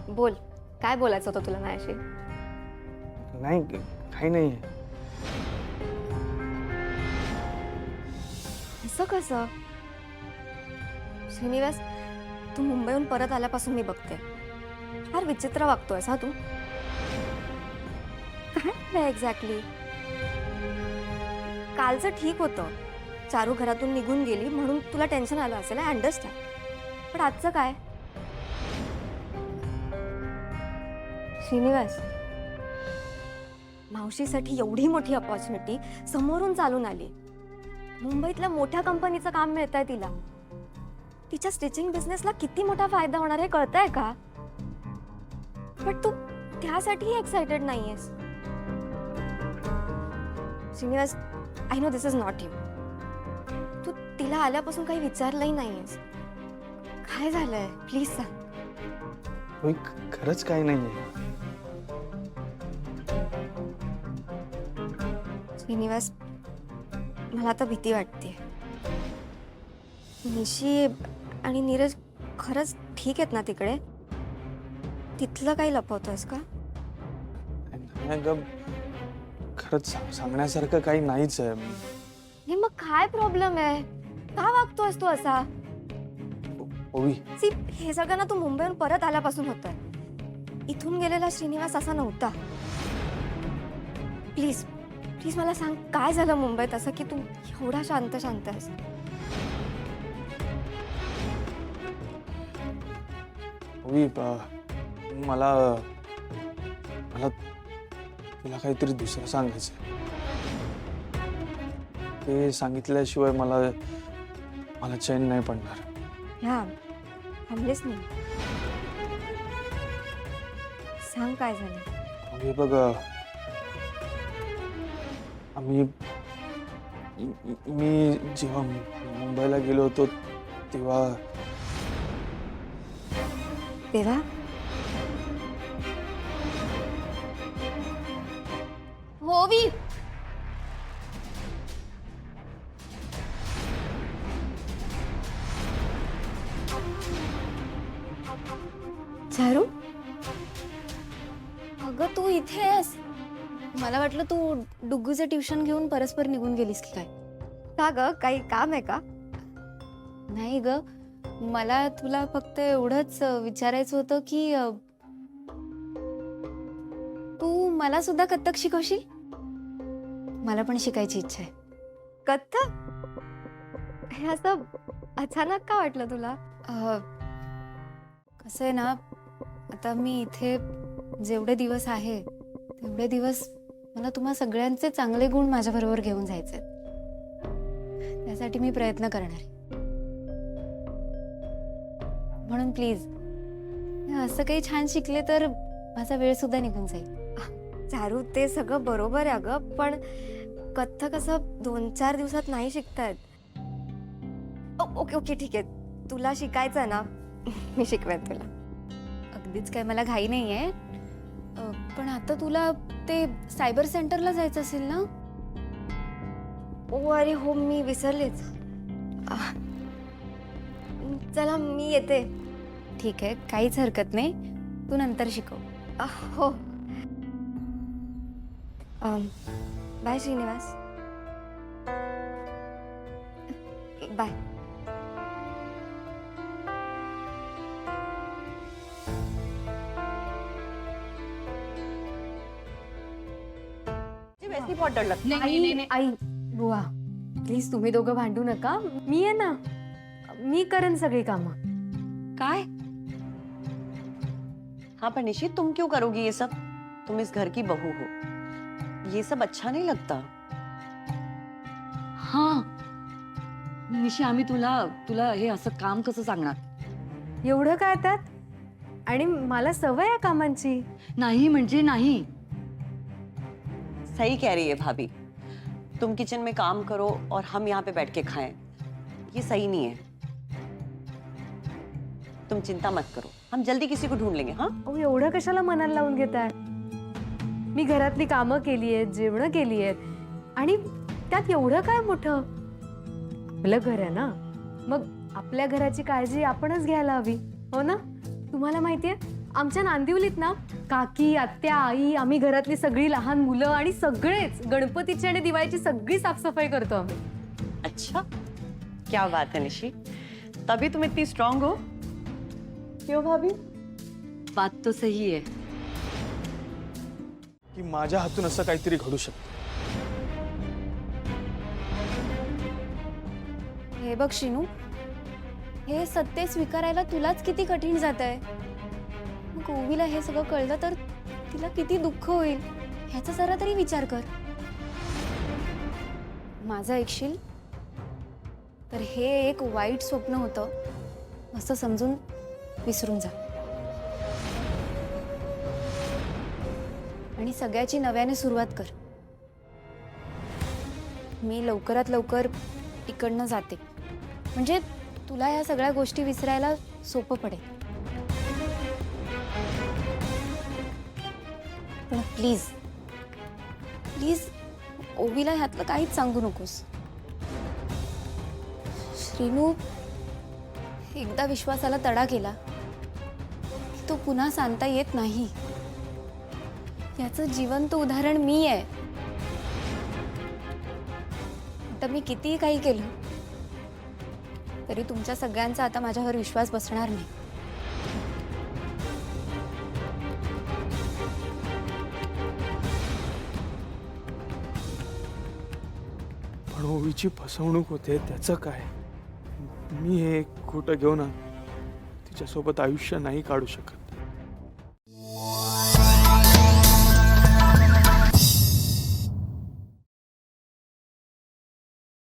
बोल, काय बोलायचं होतं तुला माझ्याशी? नाही काही नाही. असं कसं? श्रीनिवास, तू मुंबईहून परत आल्यापासून मी बघते, फार विचित्र वागतोयस हा तू. काय एक्झॅक्टली? कालचं ठीक होतं, चारू घरातून निघून गेली म्हणून तुला टेन्शन आलं असेल, आय अंडरस्टँड. पण आजचं काय? श्रीनिवास, मावशीसाठी एवढी मोठी अपॉर्च्युनिटी समोरून चालून आली. मुंबईतल्या मोठ्या कंपनीचं काम मिळतंय तिला. तिच्या स्टिचिंग बिझनेसला किती मोठा फायदा होणार हे कळतंय का? पण तू त्यासाठीही एक्साइटेड नाहीयेस. Srinivas, I know this is not you. तू तिला आल्यापासून काही विचारलंही नाहीयेस. काय झालंय प्लीज सांग. होय, खरंच काही नाहीये. श्रीनिवास, मला आता भीती वाटते. निशी आणि नीरज खरंच ठीक आहेत ना तिकडे? तिथलं काही लपवतोयस का? नाही अगं, खरंच सांगण्यासारखं काही नाहीच आहे. हे मग काय प्रॉब्लेम आहे? का वागतोयस तू असा? ओवी, सी, हे सगळं ना तू मुंबईहून परत आल्यापासून होतंय. इथून गेलेला श्रीनिवास असा नव्हता. प्लीज प्लीज मला सांग, काय झालं मुंबईत असं की तू एवढा शांत शांत आहेस? ओवी, मला मला तुला काहीतरी दुसरं सांगायचं. ते सांगितल्याशिवाय मला मला चैन नाही पडणार. ह्या थांबलेच नाही. सांग काय झालं? ओवी बघ, मी जेव्हा मुंबईला गेलो होतो तेव्हा तेव्हा होवी, चारू, अगं तू इथे आहेस? मला वाटलं तू डुग्गूचे ट्युशन घेऊन परस्पर निघून गेलीस की काय. का ग, काही काम आहे का? नाही ग, मला तुला फक्त एवढंच विचारायचं होतं की तू मला सुद्धा कथ्थक शिकवशील? मला पण शिकायची इच्छा आहे. कथ्थक? हे असं अचानक का वाटलं तुला? कसं आहे ना, आता मी इथे जेवढे दिवस आहे तेवढे दिवस मला तुम्हा सगळ्यांचे चांगले गुण माझ्याबरोबर घेऊन जायचे. त्यासाठी मी प्रयत्न करणार आहे. म्हणून प्लीज असं काही छान शिकले तर माझा वेळ सुद्धा निघून जाईल. चारू, ते सगळं बरोबर आहे अगं, पण कथ्थक असं 2-4 दिवसात नाही शिकतायत. ओके ओके ठीक आहे, तुला शिकायचं ना, मी शिकवेन तुला. अगदीच काय मला घाई नाहीये. पण आता तुला ते सायबर सेंटरला जायचं असेल ना? ओ अरे हो, मी विसरलेच. चला मी येते. ठीक आहे, काहीच हरकत नाही, तू नंतर शिकव. हो. बाय श्रीनिवास. बाय. आई, बुवा, प्लीज तुम्ही दोघं भांडू नका. मी आहे ना, मी करेन सगळी कामं. काय? हाँ पर निशी, तुम क्यों करोगी ये सब? तुम इस घर की बहू हो, ये सब अच्छा नहीं लगता. हाँ निशी, आम्ही तुला तुला हे असं काम कसं सांगणार? एवढं काय त्यात? आणि मला सवय आहे कामांची. नाही म्हणजे नाही. सही कह रही है भाभी, तुम किचन में काम करो और हम यहाँ पे बैठ के खाएं, ये सही नहीं है. तुम चिंता मत करो, हम जल्दी किसी को ढूंढ लेंगे. हाँ, एवढं कशाला मनाला लावून घेताय? मी घरातली कामं केली आहेत, जेवण केली आहेत, आणि त्यात एवढं काय मोठं? आपलं घर आहे ना, मग आपल्या घराची काळजी आपणच घ्यायला हवी, हो ना? तुम्हाला माहितीये, आमच्या नांदिवलीत ना काकी, आत्या, आई, आम्ही घरातली सगळी लहान मुलं आणि सगळेच गणपतीची आणि दिवाळीची सगळी साफसफाई करतो आम्ही. अच्छा, क्या बात है निशी, तभी तुम इतनी स्ट्रांग हो. क्यों भाभी? बात तो सही है. की माझ्या हातून असं काहीतरी घडू शकतं. हे बघ शिनू, हे सत्य स्वीकारायला तुलाच किती कठीण जात आहे. मग ओवीला हे सगळं कळलं तर तिला किती दुःख होईल ह्याचा जरा तरी विचार कर. माझं ऐकशील तर हे एक वाईट स्वप्न होतं असं समजून विसरून जा आणि सगळ्याची नव्याने सुरुवात कर. मी लवकरात लवकर इकडनं जाते, म्हणजे तुला ह्या सगळ्या गोष्टी विसरायला सोपं पडेल. पण प्लीज प्लीज ओवीला ह्यातलं काहीच सांगू नकोस. श्रीनू एकदा विश्वासाला तडा केला की तो पुन्हा सांगता येत नाही. याचं जिवंत उदाहरण मी आहे. आता मी कितीही काही केलं तरी तुमच्या सगळ्यांचा आता माझ्यावर विश्वास बसणार नाही. पण ओवीची फसवणूक होते त्याचं काय? मी हे खोटं घेऊन तिच्यासोबत आयुष्य नाही काढू शकत.